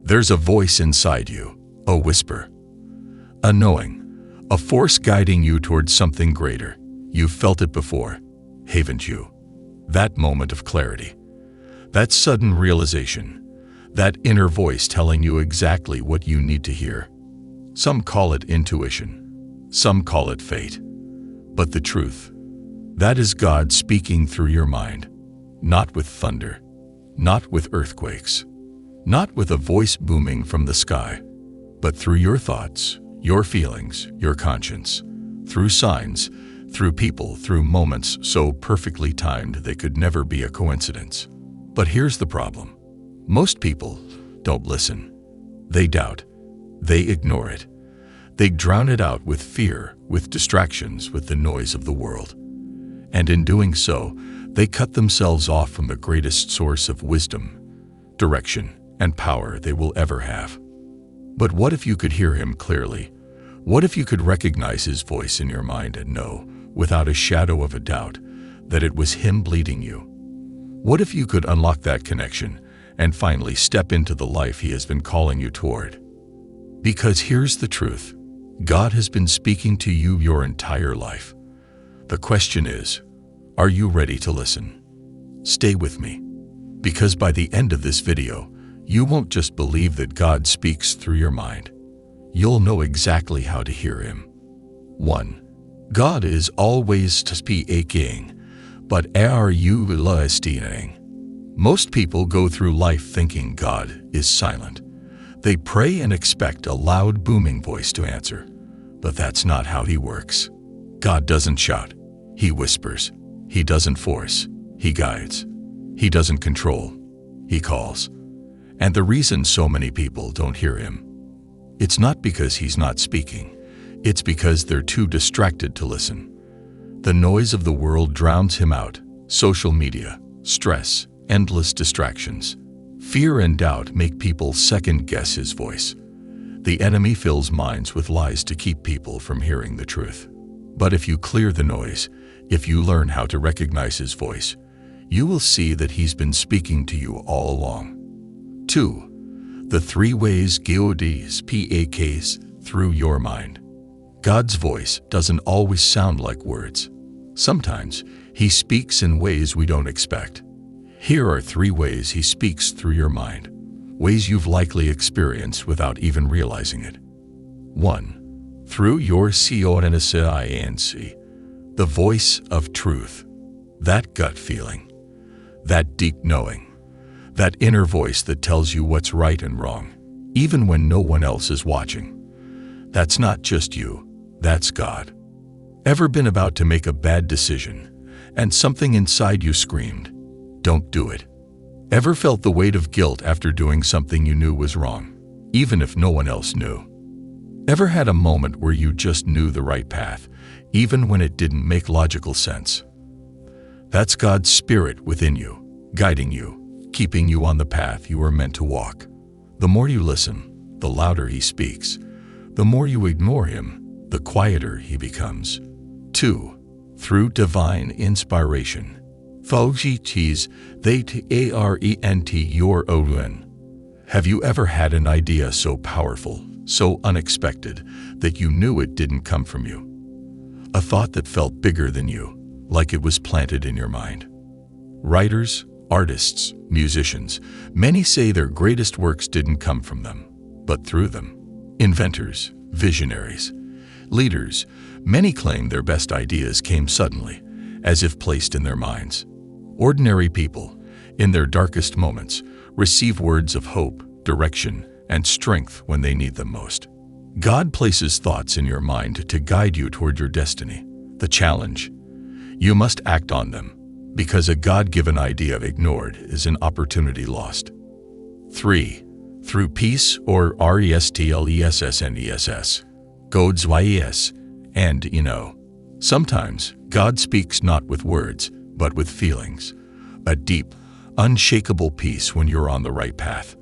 There's a voice inside you, a whisper, a knowing, a force guiding you towards something greater. You've felt it before, haven't you? That moment of clarity, that sudden realization, that inner voice telling you exactly what you need to hear. Some call it intuition, some call it fate. But the truth, that is God speaking through your mind, not with thunder, not with earthquakes, not with a voice booming from the sky, but through your thoughts, your feelings, your conscience, through signs, through people, through moments so perfectly timed they could never be a coincidence. But here's the problem. Most people don't listen. They doubt. They ignore it. They drown it out with fear, with distractions, with the noise of the world. And in doing so, they cut themselves off from the greatest source of wisdom, direction, and power they will ever have. But what if you could hear him clearly? What if you could recognize his voice in your mind and know, without a shadow of a doubt, that it was him leading you? What if you could unlock that connection and finally step into the life he has been calling you toward? Because here's the truth. God has been speaking to you your entire life. The question is, are you ready to listen? Stay with me, because by the end of this video, you won't just believe that God speaks through your mind. You'll know exactly how to hear him. 1. God is always speaking, but are you listening? Most people go through life thinking God is silent. They pray and expect a loud, booming voice to answer. But that's not how he works. God doesn't shout. He whispers. He doesn't force. He guides. He doesn't control. He calls. And the reason so many people don't hear him, it's not because he's not speaking. It's because they're too distracted to listen. The noise of the world drowns him out. Social media, stress, endless distractions. Fear and doubt make people second-guess his voice. The enemy fills minds with lies to keep people from hearing the truth. But if you clear the noise, if you learn how to recognize his voice, you will see that he's been speaking to you all along. 2. The 3 ways God speaks through your mind. God's voice doesn't always sound like words. Sometimes he speaks in ways we don't expect. Here are 3 ways he speaks through your mind, ways you've likely experienced without even realizing it. 1. Through your conscience, the voice of truth, that gut feeling, that deep knowing, that inner voice that tells you what's right and wrong, even when no one else is watching. That's not just you, that's God. Ever been about to make a bad decision, and something inside you screamed, "Don't do it"? Ever felt the weight of guilt after doing something you knew was wrong, even if no one else knew? Ever had a moment where you just knew the right path, even when it didn't make logical sense? That's God's Spirit within you, guiding you, keeping you on the path you were meant to walk. The more you listen, the louder he speaks. The more you ignore him, the quieter he becomes. 2. Through divine inspiration. Fauci's that your own. Have you ever had an idea so powerful, so unexpected, that you knew it didn't come from you? A thought that felt bigger than you, like it was planted in your mind. Writers, artists, musicians, many say their greatest works didn't come from them, but through them. Inventors, visionaries, leaders, many claim their best ideas came suddenly, as if placed in their minds. Ordinary people, in their darkest moments, receive words of hope, direction, and strength when they need them most. God places thoughts in your mind to guide you toward your destiny. The challenge: you must act on them, because a God-given idea ignored is an opportunity lost. 3. Through peace or restlessness. God's yes, and you know. Sometimes God speaks not with words, but with feelings. A deep, unshakable peace when you're on the right path.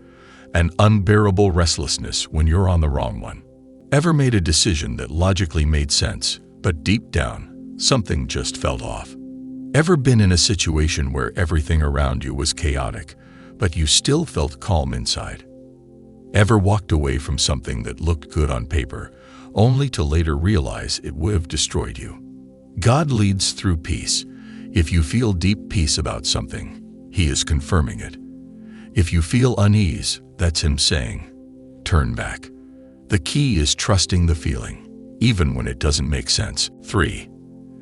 An unbearable restlessness when you're on the wrong one. Ever made a decision that logically made sense, but deep down, something just felt off? Ever been in a situation where everything around you was chaotic, but you still felt calm inside? Ever walked away from something that looked good on paper, only to later realize it would have destroyed you? God leads through peace. If you feel deep peace about something, He is confirming it. If you feel unease, that's Him saying, turn back. The key is trusting the feeling, even when it doesn't make sense. 3.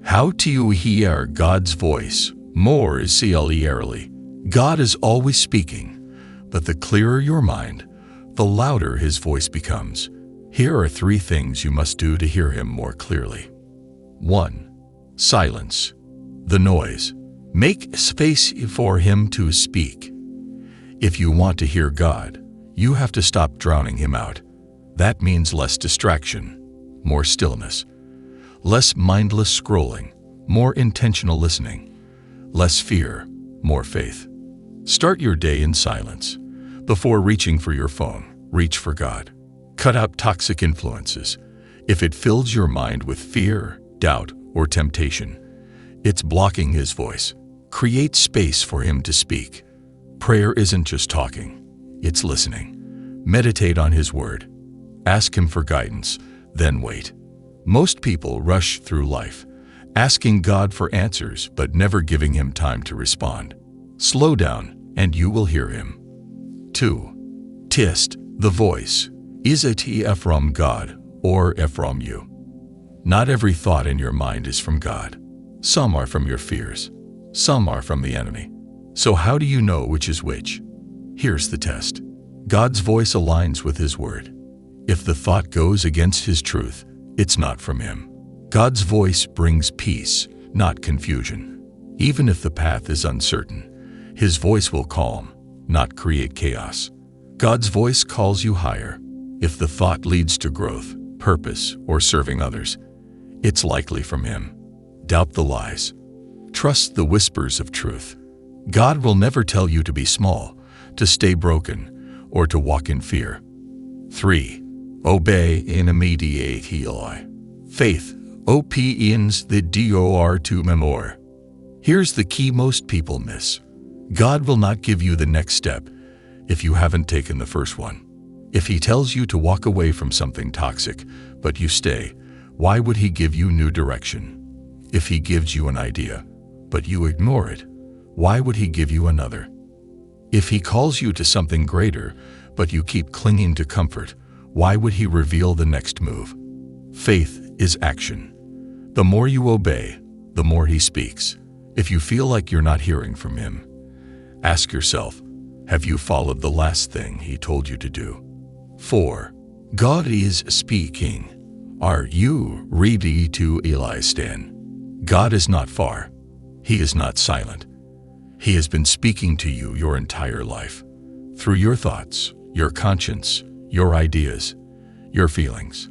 How do you hear God's voice? More is clearly. God is always speaking, but the clearer your mind, the louder His voice becomes. Here are 3 things you must do to hear Him more clearly. 1. Silence the noise. Make space for Him to speak. If you want to hear God, you have to stop drowning Him out. That means less distraction, more stillness, less mindless scrolling, more intentional listening, less fear, more faith. Start your day in silence. Before reaching for your phone, reach for God. Cut out toxic influences. If it fills your mind with fear, doubt, or temptation, it's blocking His voice. Create space for Him to speak. Prayer isn't just talking, it's listening. Meditate on His word. Ask Him for guidance, then wait. Most people rush through life, asking God for answers but never giving Him time to respond. Slow down and you will hear Him. 2. Test the voice. Is it from God or from you? Not every thought in your mind is from God. Some are from your fears. Some are from the enemy. So how do you know which is which? Here's the test. God's voice aligns with His word. If the thought goes against His truth, it's not from Him. God's voice brings peace, not confusion. Even if the path is uncertain, His voice will calm, not create chaos. God's voice calls you higher. If the thought leads to growth, purpose, or serving others, it's likely from Him. Doubt the lies. Trust the whispers of truth. God will never tell you to be small, to stay broken, or to walk in fear. 3. Obey in immediate healing. Faith opens the door to memory. Here's the key most people miss. God will not give you the next step if you haven't taken the first one. If He tells you to walk away from something toxic, but you stay, why would He give you new direction? If He gives you an idea, but you ignore it, why would He give you another? If He calls you to something greater, but you keep clinging to comfort, why would He reveal the next move? Faith is action. The more you obey, the more He speaks. If you feel like you're not hearing from Him, ask yourself, have you followed the last thing He told you to do? 4. God is speaking. Are you ready to listen? God is not far. He is not silent. He has been speaking to you your entire life. Through your thoughts, your conscience, your ideas, your feelings.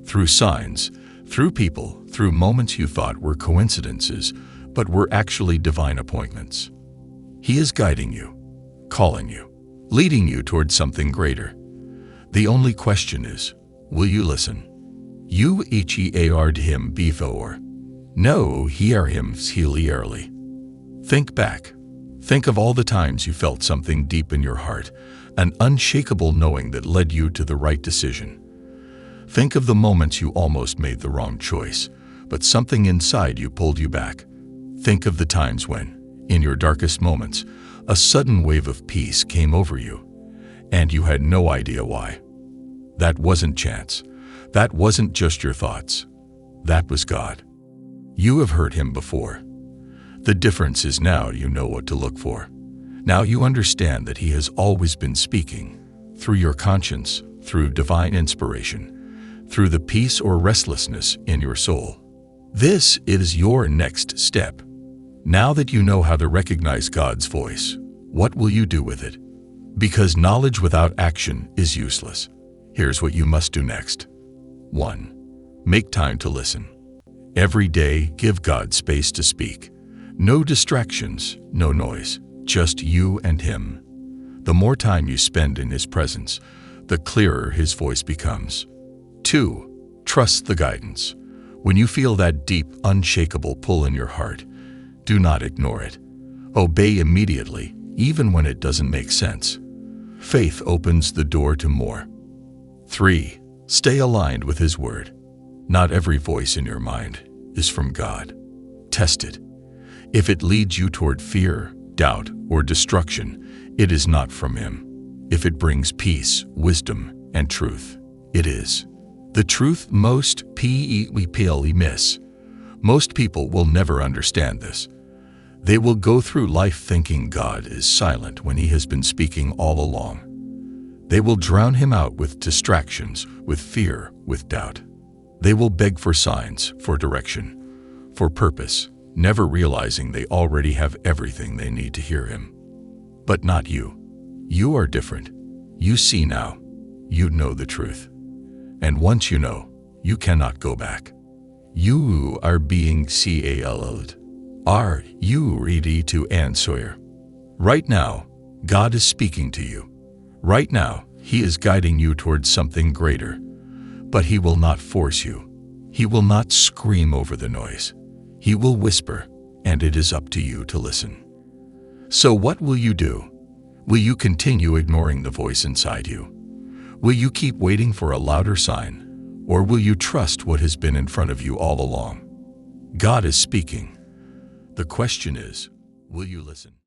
Through signs, through people, through moments you thought were coincidences, but were actually divine appointments. He is guiding you, calling you, leading you towards something greater. The only question is, will you listen? You heard Him before. No, hear Him clearly. Think back. Think of all the times you felt something deep in your heart, an unshakable knowing that led you to the right decision. Think of the moments you almost made the wrong choice, but something inside you pulled you back. Think of the times when, in your darkest moments, a sudden wave of peace came over you, and you had no idea why. That wasn't chance. That wasn't just your thoughts. That was God. You have heard Him before. The difference is now you know what to look for. Now you understand that He has always been speaking, through your conscience, through divine inspiration, through the peace or restlessness in your soul. This is your next step. Now that you know how to recognize God's voice, what will you do with it? Because knowledge without action is useless. Here's what you must do next. 1. Make time to listen. Every day, give God space to speak. No distractions, no noise, just you and Him. The more time you spend in His presence, the clearer His voice becomes. 2. Trust the guidance. When you feel that deep, unshakable pull in your heart, do not ignore it. Obey immediately, even when it doesn't make sense. Faith opens the door to more. 3. Stay aligned with His Word. Not every voice in your mind is from God. Test it. If it leads you toward fear, doubt, or destruction, it is not from Him. If it brings peace, wisdom, and truth, it is. The truth most people miss. Most people will never understand this. They will go through life thinking God is silent when He has been speaking all along. They will drown Him out with distractions, with fear, with doubt. They will beg for signs, for direction, for purpose, never realizing they already have everything they need to hear Him. But not you. You are different. You see now. You know the truth. And once you know, you cannot go back. You are being called. Are you ready to answer? Right now, God is speaking to you. Right now, He is guiding you towards something greater. But He will not force you. He will not scream over the noise. He will whisper, and it is up to you to listen. So what will you do? Will you continue ignoring the voice inside you? Will you keep waiting for a louder sign? Or will you trust what has been in front of you all along? God is speaking. The question is, will you listen?